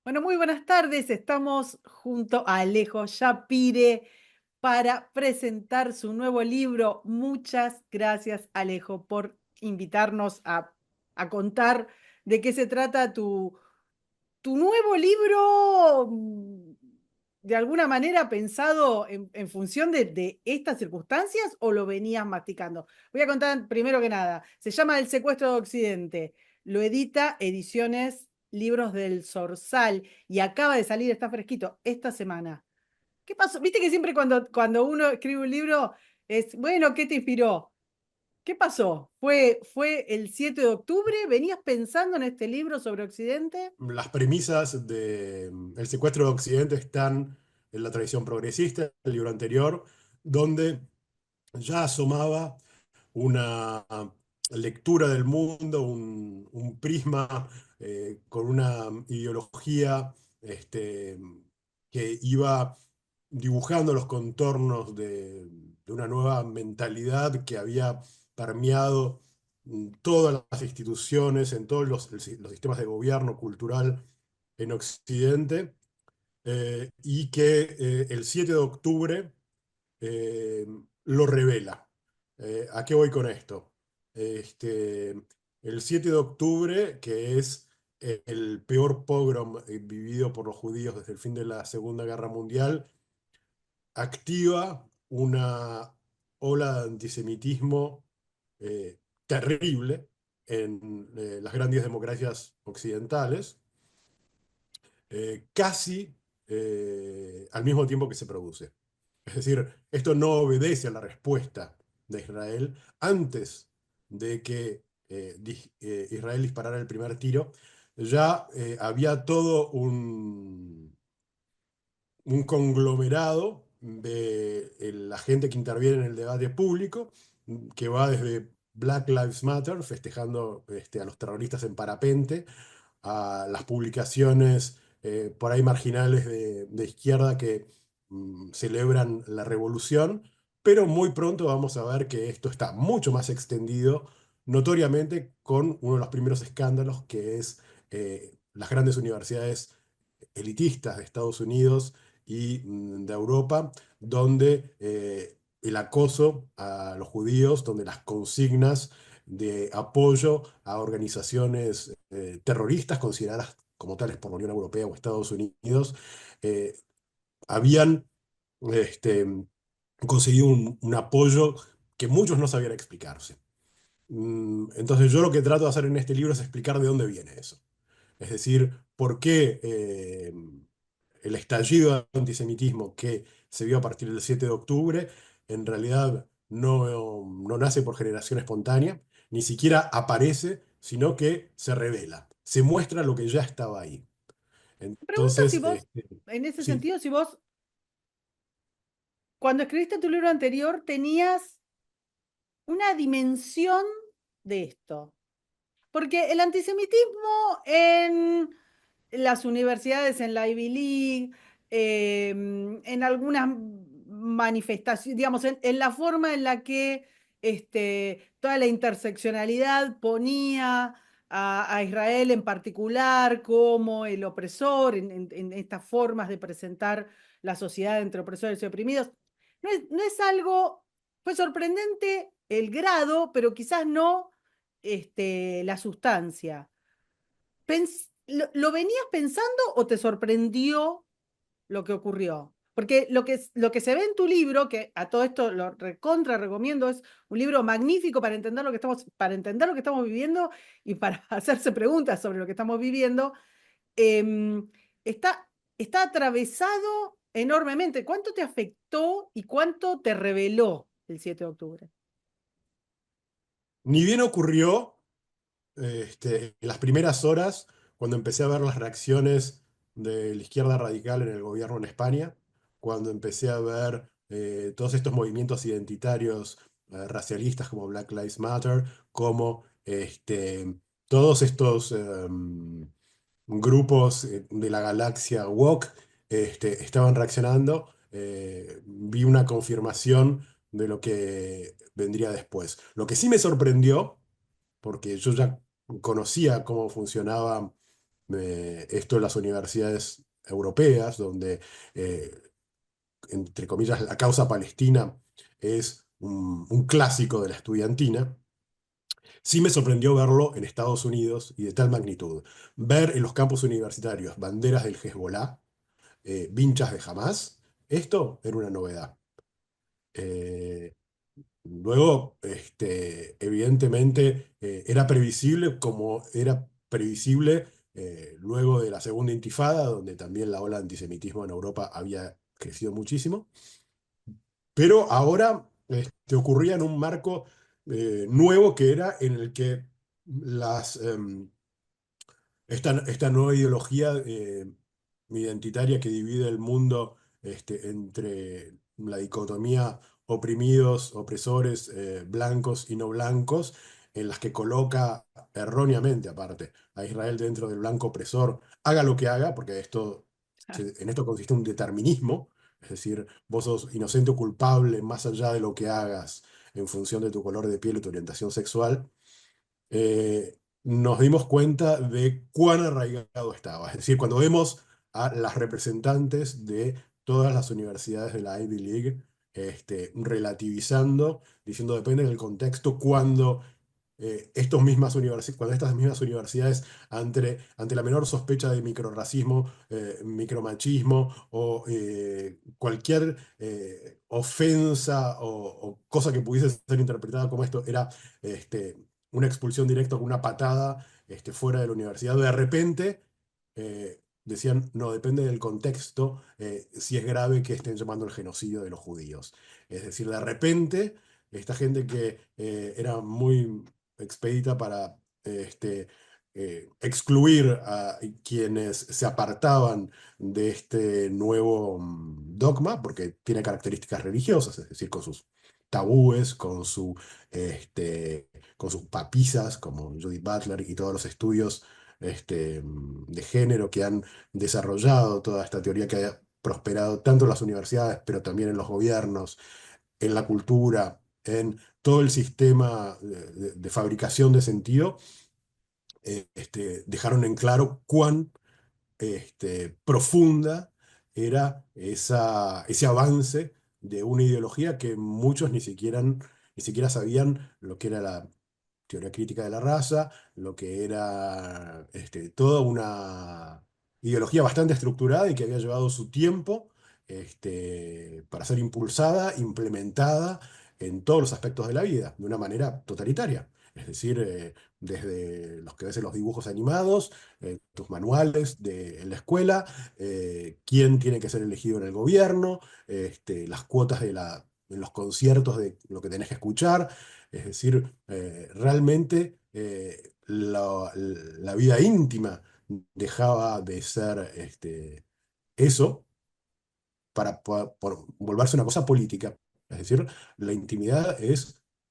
Bueno, muy buenas tardes. Estamos junto a Alejo Shapire para presentar su nuevo libro. Muchas gracias, Alejo, por invitarnos a contar de qué se trata tu nuevo libro, de alguna manera pensado en función de estas circunstancias o lo venías masticando. Voy a contar primero que nada. Se llama El secuestro de Occidente. Lo edita Ediciones Libros del Zorzal y acaba de salir, está fresquito, esta semana. ¿Qué pasó? Viste que siempre cuando uno escribe un libro es, bueno, ¿qué te inspiró? ¿Qué pasó? ¿Fue el 7 de octubre? ¿Venías pensando en este libro sobre Occidente? Las premisas de El secuestro de Occidente están en la tradición progresista, el libro anterior, donde ya asomaba una lectura del mundo, un prisma con una ideología que iba dibujando los contornos de una nueva mentalidad que había permeado todas las instituciones, en todos los sistemas de gobierno cultural en Occidente, y que el 7 de octubre eh, lo revela. ¿A qué voy con esto? Este, el 7 de octubre, que es el peor pogrom vivido por los judíos desde el fin de la Segunda Guerra Mundial, activa una ola de antisemitismo terrible en las grandes democracias occidentales, casi al mismo tiempo que se produce. Es decir, esto no obedece a la respuesta de Israel antes de que Israel disparara el primer tiro. Ya había todo un conglomerado de la gente que interviene en el debate público, que va desde Black Lives Matter, festejando a los terroristas en parapente, a las publicaciones por ahí marginales de izquierda que celebran la revolución, pero muy pronto vamos a ver que esto está mucho más extendido, notoriamente con uno de los primeros escándalos, que es las grandes universidades elitistas de Estados Unidos y de Europa, donde el acoso a los judíos, donde las consignas de apoyo a organizaciones terroristas consideradas como tales por la Unión Europea o Estados Unidos, eh, habían este, conseguido un apoyo que muchos no sabían explicarse. Entonces yo lo que trato de hacer en este libro es explicar de dónde viene eso. Es decir, por qué el estallido de antisemitismo que se vio a partir del 7 de octubre en realidad no nace por generación espontánea, ni siquiera aparece, sino que se revela, se muestra lo que ya estaba ahí. Pregunto si Entonces, vos, en ese sí, sentido, si vos, cuando escribiste tu libro anterior, tenías una dimensión de esto. Porque el antisemitismo en las universidades, en la Ivy League, en algunas manifestaciones, digamos, en la forma en la que toda la interseccionalidad ponía a Israel en particular como el opresor en estas formas de presentar la sociedad entre opresores y oprimidos. No es algo, fue sorprendente el grado, pero quizás no la sustancia. ¿Lo venías pensando o te sorprendió lo que ocurrió? Porque lo que se ve en tu libro, que a todo esto lo recontra recomiendo, es un libro magnífico para entender lo que estamos viviendo y para hacerse preguntas sobre lo que estamos viviendo, em, está, está atravesado enormemente. ¿Cuánto te afectó y cuánto te reveló el 7 de octubre? ni bien ocurrió en las primeras horas, cuando empecé a ver las reacciones de la izquierda radical en el gobierno en España, cuando empecé a ver todos estos movimientos identitarios racialistas como Black Lives Matter, como todos estos grupos de la galaxia woke estaban reaccionando, vi una confirmación de lo que vendría después. Lo que sí me sorprendió, porque yo ya conocía cómo funcionaba esto en las universidades europeas, donde, entre comillas, la causa palestina es un clásico de la estudiantina. Sí me sorprendió verlo en Estados Unidos y de tal magnitud. Ver en los campus universitarios banderas del Hezbollah, vinchas de Hamas, esto era una novedad. Eh, Luego, evidentemente, era previsible como era previsible luego de la segunda intifada, donde también la ola de antisemitismo en Europa había crecido muchísimo, pero ahora ocurría en un marco nuevo que era en el que esta nueva ideología identitaria que divide el mundo entre la dicotomía oprimidos, opresores, blancos y no blancos, en las que coloca erróneamente, aparte, a Israel dentro del blanco opresor, haga lo que haga, porque en esto consiste un determinismo, es decir, vos sos inocente o culpable más allá de lo que hagas en función de tu color de piel y tu orientación sexual. Nos dimos cuenta de cuán arraigado estaba. Es decir, cuando vemos a las representantes de todas las universidades de la Ivy League relativizando, diciendo depende del contexto, cuando estas mismas universidades, ante la menor sospecha de microrracismo, micromachismo o cualquier ofensa o cosa que pudiese ser interpretada como esto, era una expulsión directa con una patada fuera de la universidad, de repente decían, no, depende del contexto, si es grave que estén llamando el genocidio de los judíos. Es decir, de repente, esta gente que era muy expedita para excluir a quienes se apartaban de este nuevo dogma, porque tiene características religiosas, es decir, con sus tabúes, con sus papisas, como Judith Butler y todos los estudios de género que han desarrollado toda esta teoría que ha prosperado tanto en las universidades, pero también en los gobiernos, en la cultura, en todo el sistema de fabricación de sentido, dejaron en claro cuán profunda era ese avance de una ideología que muchos ni siquiera sabían lo que era la teoría crítica de la raza, lo que era toda una ideología bastante estructurada y que había llevado su tiempo para ser impulsada, implementada en todos los aspectos de la vida, de una manera totalitaria. Es decir, desde los que ves en los dibujos animados, tus manuales en la escuela, quién tiene que ser elegido en el gobierno, las cuotas en los conciertos de lo que tenés que escuchar. Es decir, realmente la vida íntima dejaba de ser eso por volverse una cosa política. Es decir, la intimidad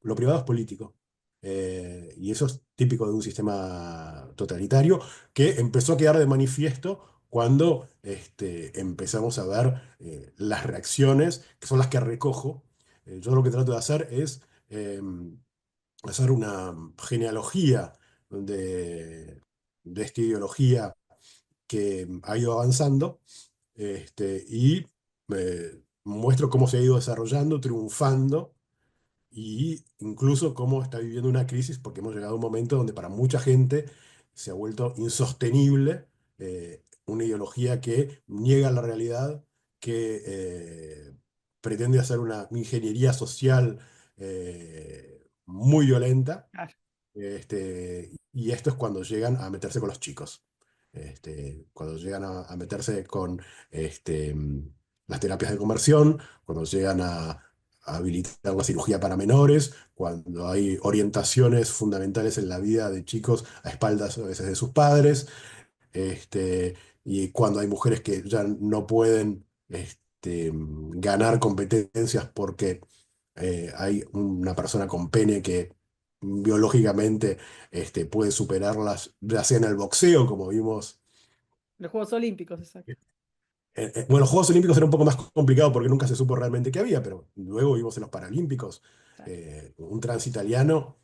lo privado es político. Y eso es típico de un sistema totalitario que empezó a quedar de manifiesto cuando empezamos a ver las reacciones, que son las que recojo. Yo lo que trato de hacer es hacer una genealogía de esta ideología que ha ido avanzando y muestro cómo se ha ido desarrollando, triunfando y incluso cómo está viviendo una crisis porque hemos llegado a un momento donde para mucha gente se ha vuelto insostenible una ideología que niega la realidad, que pretende hacer una ingeniería social muy violenta, Claro. y esto es cuando llegan a meterse con los chicos. Cuando llegan a meterse con este, mm, las terapias de conversión, cuando llegan a habilitar la cirugía para menores, cuando hay orientaciones fundamentales en la vida de chicos a espaldas a veces de sus padres, este, y cuando hay mujeres que ya no pueden ganar competencias porque hay una persona con pene que biológicamente puede superarlas, ya sea en el boxeo, como vimos. Los Juegos Olímpicos, exacto. Bueno, los Juegos Olímpicos era un poco más complicado porque nunca se supo realmente qué había, pero luego vimos en los Paralímpicos Claro. un trans italiano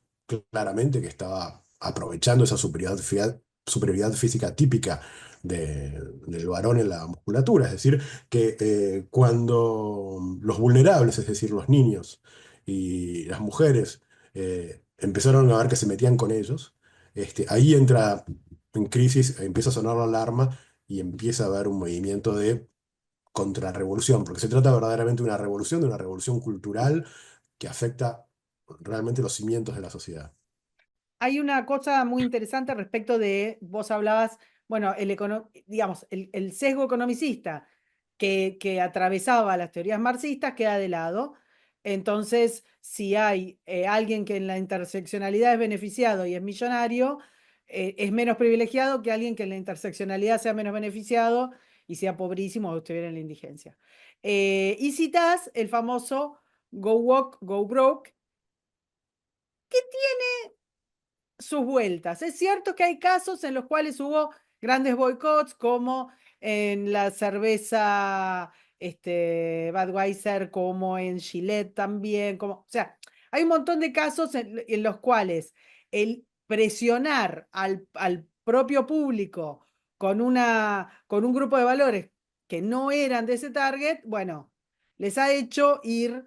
claramente que estaba aprovechando esa superioridad superioridad física típica del varón en la musculatura. Es decir, que cuando los vulnerables, es decir, los niños y las mujeres, empezaron a ver que se metían con ellos, ahí entra en crisis, empieza a sonar la alarma y empieza a haber un movimiento de contrarrevolución, porque se trata verdaderamente de una revolución cultural que afecta realmente los cimientos de la sociedad. Hay una cosa muy interesante respecto de, vos hablabas, bueno, digamos, el sesgo economicista que atravesaba las teorías marxistas queda de lado. Entonces, si hay alguien que en la interseccionalidad es beneficiado y es millonario, es menos privilegiado que alguien que en la interseccionalidad sea menos beneficiado y sea pobrísimo o estuviera en la indigencia. Y citas el famoso Go Walk, Go Broke, sus vueltas. Es cierto que hay casos en los cuales hubo grandes boicots, como en la cerveza Budweiser, como en Gillette también, o sea, hay un montón de casos en los cuales el presionar al propio público con un grupo de valores que no eran de ese target, bueno, les ha hecho ir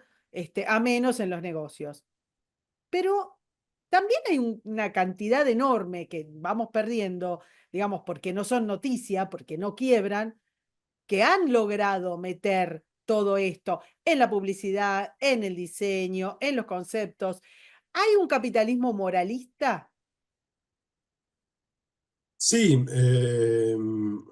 a menos en los negocios. Pero también hay una cantidad enorme que vamos perdiendo, digamos, porque no son noticia, porque no quiebran, que han logrado meter todo esto en la publicidad, en el diseño, en los conceptos. ¿Hay un capitalismo moralista? Sí,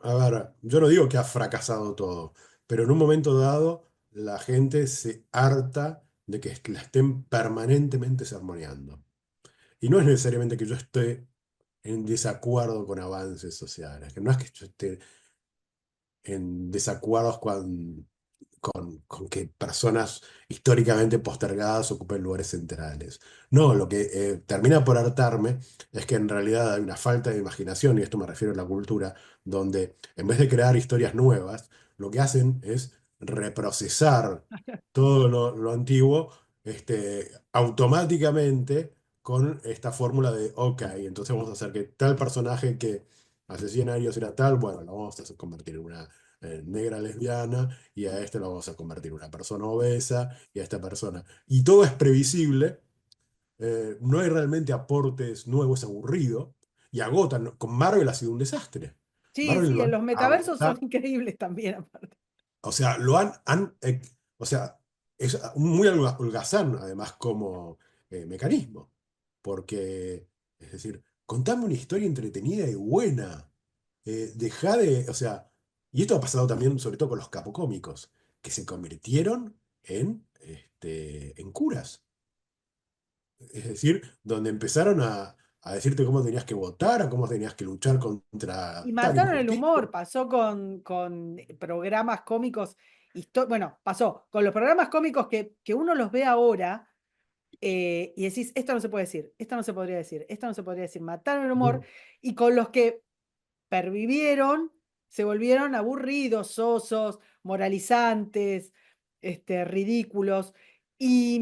a ver, yo no digo que ha fracasado todo, pero en un momento dado la gente se harta de que la estén permanentemente sermoneando. Y no es necesariamente que yo esté en desacuerdo con avances sociales, que no es que yo esté en desacuerdos con que personas históricamente postergadas ocupen lugares centrales. No, lo que termina por hartarme es que en realidad hay una falta de imaginación, y esto me refiero a la cultura, donde en vez de crear historias nuevas, lo que hacen es reprocesar todo lo antiguo automáticamente con esta fórmula de, ok, entonces vamos a hacer que tal personaje que hace 100 años era tal, bueno, lo vamos a convertir en una negra lesbiana, y a este lo vamos a convertir en una persona obesa, y a esta persona. Y todo es previsible, no hay realmente aportes nuevos, es aburrido, y agotan. Con Marvel ha sido un desastre. Sí, Marvel sí, lo en han los metaversos son agotado, increíbles también, aparte. o sea, o sea, es muy holgazán además como mecanismo, porque, es decir, contame una historia entretenida y buena. Dejá de, o sea, y esto ha pasado también sobre todo con los capocómicos, que se convirtieron en curas. Es decir, donde empezaron a decirte cómo tenías que votar, a cómo tenías que luchar Y contra tal mataron el injusticia. humor, pasó con programas cómicos, bueno, pasó con los programas cómicos que uno los ve ahora y decís, esto no se puede decir, esto no se podría decir, esto no se podría decir, mataron el humor, No. y con los que pervivieron, se volvieron aburridos, sosos, moralizantes, ridículos, y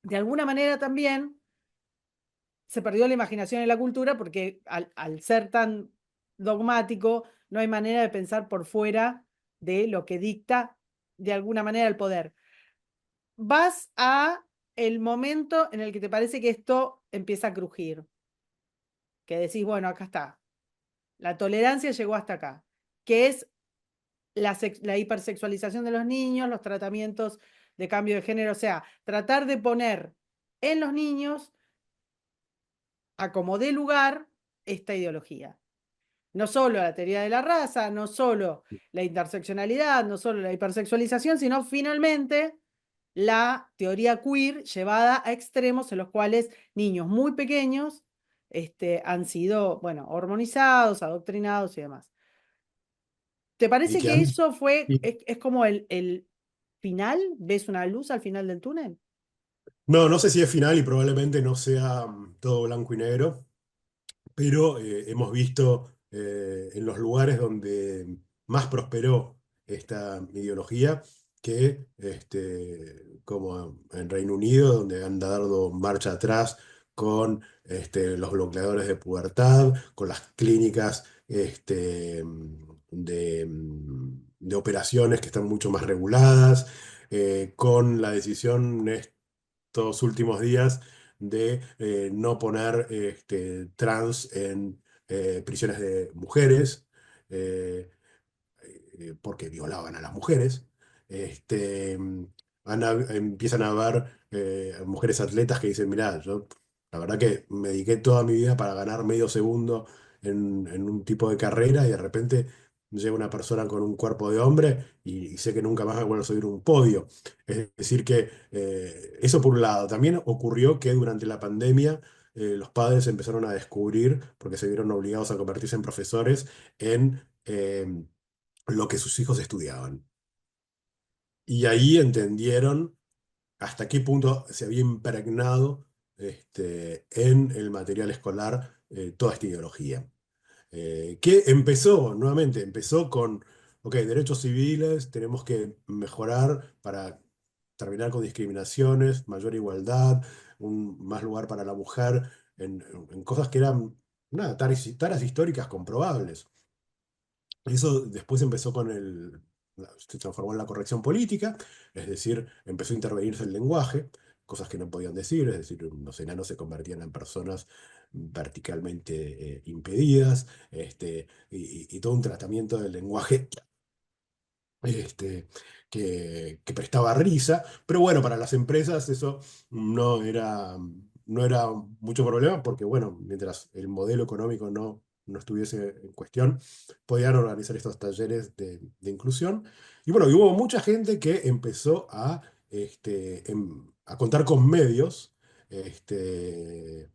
de alguna manera también se perdió la imaginación en la cultura porque al ser tan dogmático, no hay manera de pensar por fuera de lo que dicta de alguna manera el poder. Vas a el momento en el que te parece que esto empieza a crujir, que decís, bueno, acá está, la tolerancia llegó hasta acá, que es la hipersexualización de los niños, los tratamientos de cambio de género, o sea, tratar de poner en los niños a como dé lugar esta ideología. No solo la teoría de la raza, no solo la interseccionalidad, no solo la hipersexualización, sino finalmente la teoría queer llevada a extremos en los cuales niños muy pequeños han sido, bueno, hormonizados, adoctrinados y demás. ¿Te Y parece que que han, eso fue, y- es como el final? ¿Ves una luz al final del túnel? no, no sé si es final y probablemente no sea todo blanco y negro, pero hemos visto en los lugares donde más prosperó esta ideología, que como en Reino Unido, donde han dado marcha atrás con los bloqueadores de pubertad, con las clínicas de operaciones que están mucho más reguladas, con la decisión estos últimos días de no poner trans en prisiones de mujeres. eh, porque violaban a las mujeres. Este, empiezan a haber mujeres atletas que dicen, mirá, yo la verdad que me dediqué toda mi vida para ganar medio segundo en un tipo de carrera y de repente llega una persona con un cuerpo de hombre y sé que nunca más me vuelvo a subir un podio. Es decir, que eso por un lado. También ocurrió que durante la pandemia los padres empezaron a descubrir, porque se vieron obligados a convertirse en profesores, en lo que sus hijos estudiaban. Y ahí entendieron hasta qué punto se había impregnado en el material escolar toda esta ideología. Que empezó, nuevamente, empezó con, ok, derechos civiles, tenemos que mejorar para terminar con discriminaciones, mayor igualdad, más lugar para la mujer, en cosas que eran, nada, taras históricas comprobables. Eso después empezó con se transformó en la corrección política, es decir, empezó a intervenirse el lenguaje, cosas que no podían decir, es decir, los enanos se convertían en personas verticalmente impedidas, y todo un tratamiento del lenguaje este, que prestaba risa, pero bueno, para las empresas eso no era mucho problema porque, bueno, mientras el modelo económico no estuviese en cuestión, podían organizar estos talleres de inclusión. Y bueno, y hubo mucha gente que empezó a contar con medios. Este,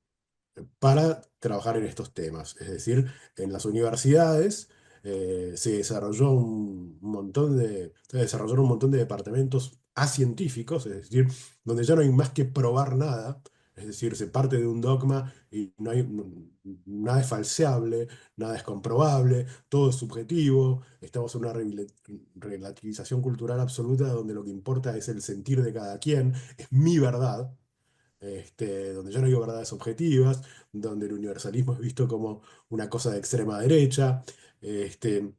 para trabajar en estos temas. Es decir, en las universidades se desarrollaron un montón de departamentos acientíficos, es decir, donde ya no hay más que probar nada. Es decir, se parte de un dogma y nada es falseable, nada es comprobable, todo es subjetivo. Estamos en una relativización cultural absoluta donde lo que importa es el sentir de cada quien, es mi verdad, donde ya no hay verdades objetivas, donde el universalismo es visto como una cosa de extrema derecha, este,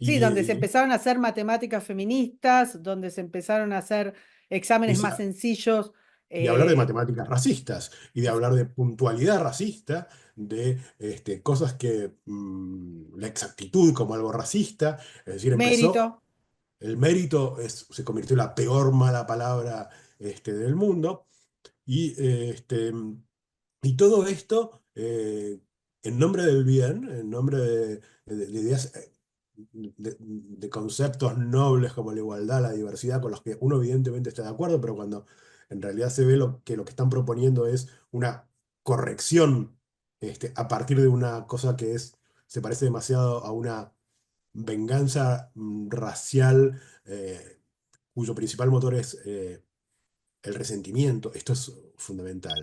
Sí, donde se y, empezaron a hacer matemáticas feministas, donde se empezaron a hacer y exámenes se- más sencillos. y hablar de eh, matemáticas racistas, y de hablar de puntualidad racista, de cosas que la exactitud como algo racista, es decir, Mérito. el mérito se convirtió en la peor mala palabra del mundo, y y todo esto en nombre del bien, en nombre de ideas, de conceptos nobles como la igualdad, la diversidad, con los que uno evidentemente está de acuerdo, pero cuando en realidad se ve lo que están proponiendo es una corrección a partir de una cosa que se parece demasiado a una venganza racial, cuyo principal motor es el resentimiento. Esto es fundamental.